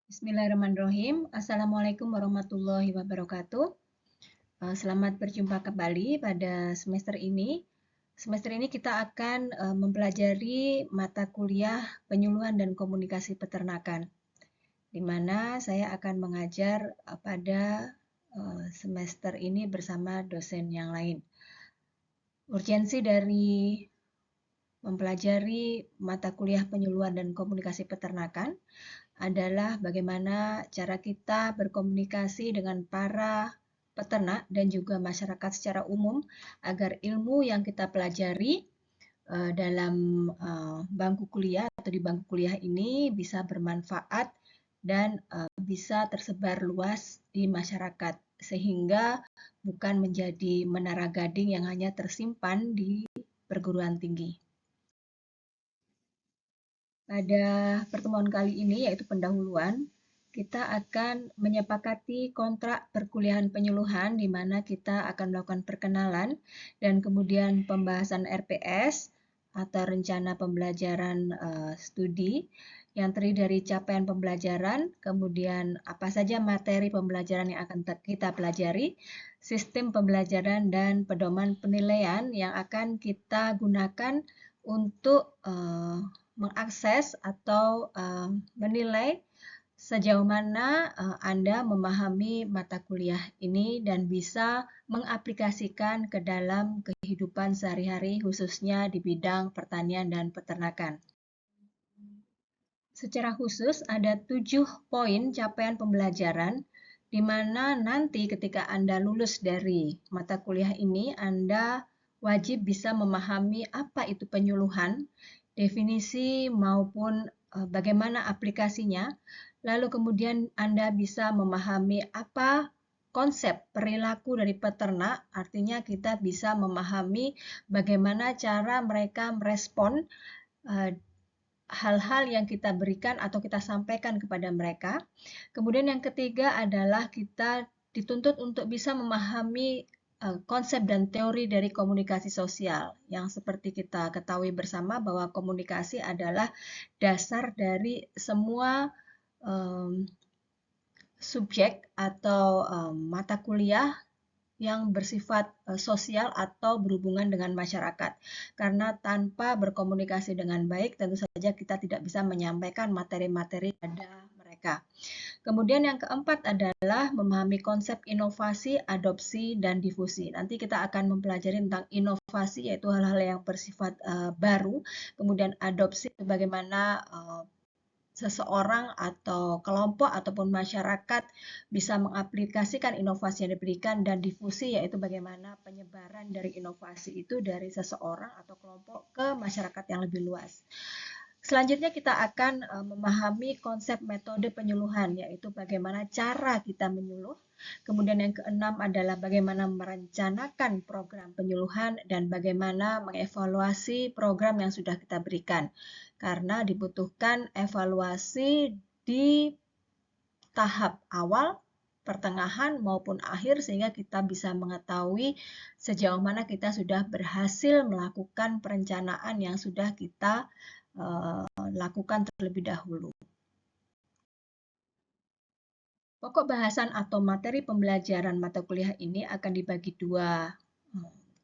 Bismillahirrahmanirrahim. Assalamualaikum warahmatullahi wabarakatuh. Selamat berjumpa kembali pada semester ini. Semester ini kita akan mempelajari mata kuliah penyuluhan dan komunikasi peternakan, di mana saya akan mengajar pada semester ini bersama dosen yang lain. Urgensi dari mempelajari mata kuliah penyuluhan dan komunikasi peternakan adalah bagaimana cara kita berkomunikasi dengan para peternak dan juga masyarakat secara umum agar ilmu yang kita pelajari dalam bangku kuliah atau di bangku kuliah ini bisa bermanfaat dan bisa tersebar luas di masyarakat sehingga bukan menjadi menara gading yang hanya tersimpan di perguruan tinggi. Pada pertemuan kali ini, yaitu pendahuluan, kita akan menyepakati kontrak perkuliahan penyuluhan di mana kita akan melakukan perkenalan dan kemudian pembahasan RPS atau rencana pembelajaran studi yang terdiri dari capaian pembelajaran, kemudian apa saja materi pembelajaran yang akan kita pelajari, sistem pembelajaran dan pedoman penilaian yang akan kita gunakan untuk mengakses atau menilai sejauh mana Anda memahami mata kuliah ini dan bisa mengaplikasikan ke dalam kehidupan sehari-hari khususnya di bidang pertanian dan peternakan. Secara khusus ada 7 poin capaian pembelajaran di mana nanti ketika Anda lulus dari mata kuliah ini, Anda wajib bisa memahami apa itu penyuluhan, definisi maupun bagaimana aplikasinya, lalu kemudian Anda bisa memahami apa konsep perilaku dari peternak, artinya kita bisa memahami bagaimana cara mereka merespon hal-hal yang kita berikan atau kita sampaikan kepada mereka. Kemudian yang ketiga adalah kita dituntut untuk bisa memahami konsep dan teori dari komunikasi sosial yang seperti kita ketahui bersama bahwa komunikasi adalah dasar dari semua subjek atau mata kuliah yang bersifat sosial atau berhubungan dengan masyarakat. Karena tanpa berkomunikasi dengan baik, tentu saja kita tidak bisa menyampaikan materi-materi pada mereka. Kemudian yang keempat adalah memahami konsep inovasi, adopsi, dan difusi. Nanti kita akan mempelajari tentang inovasi, yaitu hal-hal yang bersifat baru. Kemudian adopsi, bagaimana seseorang atau kelompok ataupun masyarakat bisa mengaplikasikan inovasi yang diberikan, dan difusi yaitu bagaimana penyebaran dari inovasi itu dari seseorang atau kelompok ke masyarakat yang lebih luas. Selanjutnya kita akan memahami konsep metode penyuluhan, yaitu bagaimana cara kita menyuluh. Kemudian yang keenam adalah bagaimana merencanakan program penyuluhan dan bagaimana mengevaluasi program yang sudah kita berikan. Karena dibutuhkan evaluasi di tahap awal, pertengahan maupun akhir sehingga kita bisa mengetahui sejauh mana kita sudah berhasil melakukan perencanaan yang sudah kita lakukan terlebih dahulu. Pokok bahasan atau materi pembelajaran mata kuliah ini akan dibagi dua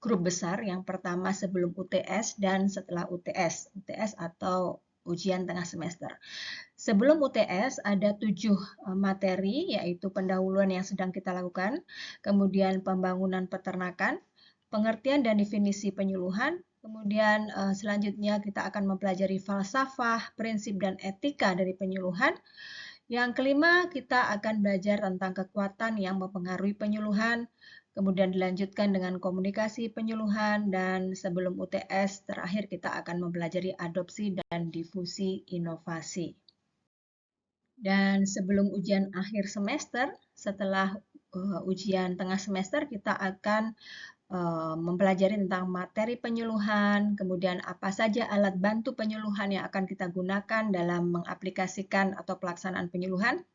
grup besar. Yang pertama sebelum UTS dan setelah UTS. UTS atau ujian tengah semester. Sebelum UTS ada 7 materi, yaitu pendahuluan yang sedang kita lakukan, kemudian pembangunan peternakan, pengertian dan definisi penyuluhan, kemudian selanjutnya kita akan mempelajari falsafah, prinsip, dan etika dari penyuluhan. Yang kelima, kita akan belajar tentang kekuatan yang mempengaruhi penyuluhan, kemudian dilanjutkan dengan komunikasi penyuluhan, dan sebelum UTS terakhir kita akan mempelajari adopsi dan difusi inovasi. Dan sebelum ujian akhir semester, setelah ujian tengah semester, kita akan mempelajari tentang materi penyuluhan, kemudian apa saja alat bantu penyuluhan yang akan kita gunakan dalam mengaplikasikan atau pelaksanaan penyuluhan,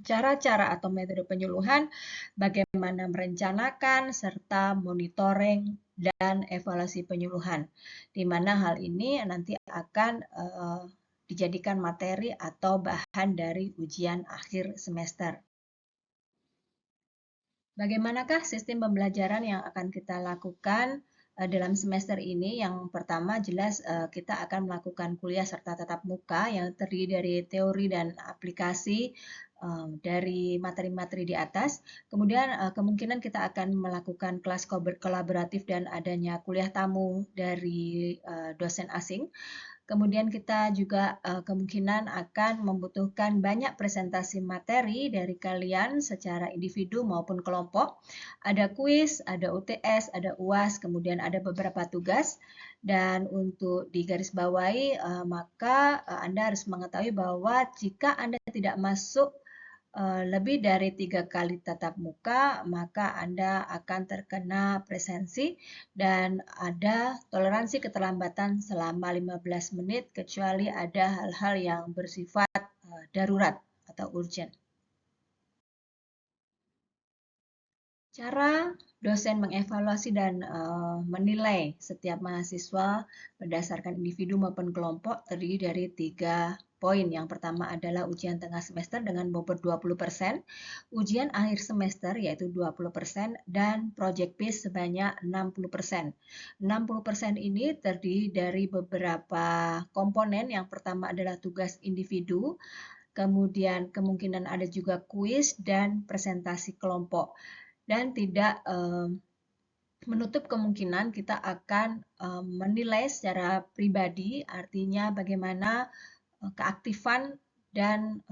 cara-cara atau metode penyuluhan, bagaimana merencanakan, serta monitoring dan evaluasi penyuluhan, di mana hal ini nanti akan dijadikan materi atau bahan dari ujian akhir semester. Bagaimanakah sistem pembelajaran yang akan kita lakukan dalam semester ini? Yang pertama jelas kita akan melakukan kuliah serta tatap muka yang terdiri dari teori dan aplikasi dari materi-materi di atas. Kemudian kemungkinan kita akan melakukan kelas kolaboratif dan adanya kuliah tamu dari dosen asing. Kemudian kita juga kemungkinan akan membutuhkan banyak presentasi materi dari kalian secara individu maupun kelompok. Ada kuis, ada UTS, ada UAS, kemudian ada beberapa tugas. Dan untuk digarisbawahi, maka Anda harus mengetahui bahwa jika Anda tidak masuk lebih dari 3 kali tatap muka, maka Anda akan terkena presensi dan ada toleransi keterlambatan selama 15 menit kecuali ada hal-hal yang bersifat darurat atau urgent. Cara dosen mengevaluasi dan menilai setiap mahasiswa berdasarkan individu maupun kelompok terdiri dari 3 poin. Yang pertama adalah ujian tengah semester dengan bobot 20%, ujian akhir semester yaitu 20%, dan project base sebanyak 60%. 60% ini terdiri dari beberapa komponen. Yang pertama adalah tugas individu, kemudian kemungkinan ada juga kuis dan presentasi kelompok. Dan tidak menutup kemungkinan kita akan menilai secara pribadi, artinya bagaimana keaktifan dan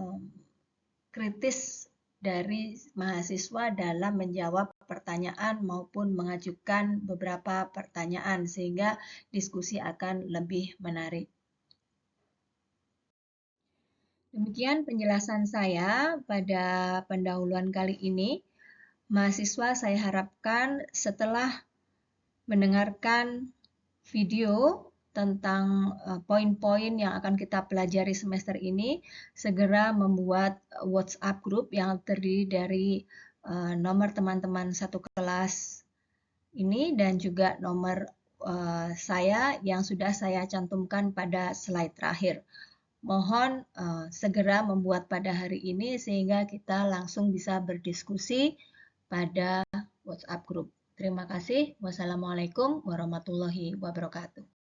kritis dari mahasiswa dalam menjawab pertanyaan maupun mengajukan beberapa pertanyaan sehingga diskusi akan lebih menarik. Demikian penjelasan saya pada pendahuluan kali ini. Mahasiswa saya harapkan setelah mendengarkan video tentang poin-poin yang akan kita pelajari semester ini, segera membuat WhatsApp group yang terdiri dari nomor teman-teman satu kelas ini dan juga nomor saya yang sudah saya cantumkan pada slide terakhir. Mohon segera membuat pada hari ini sehingga kita langsung bisa berdiskusi pada WhatsApp group. Terima kasih. Wassalamualaikum warahmatullahi wabarakatuh.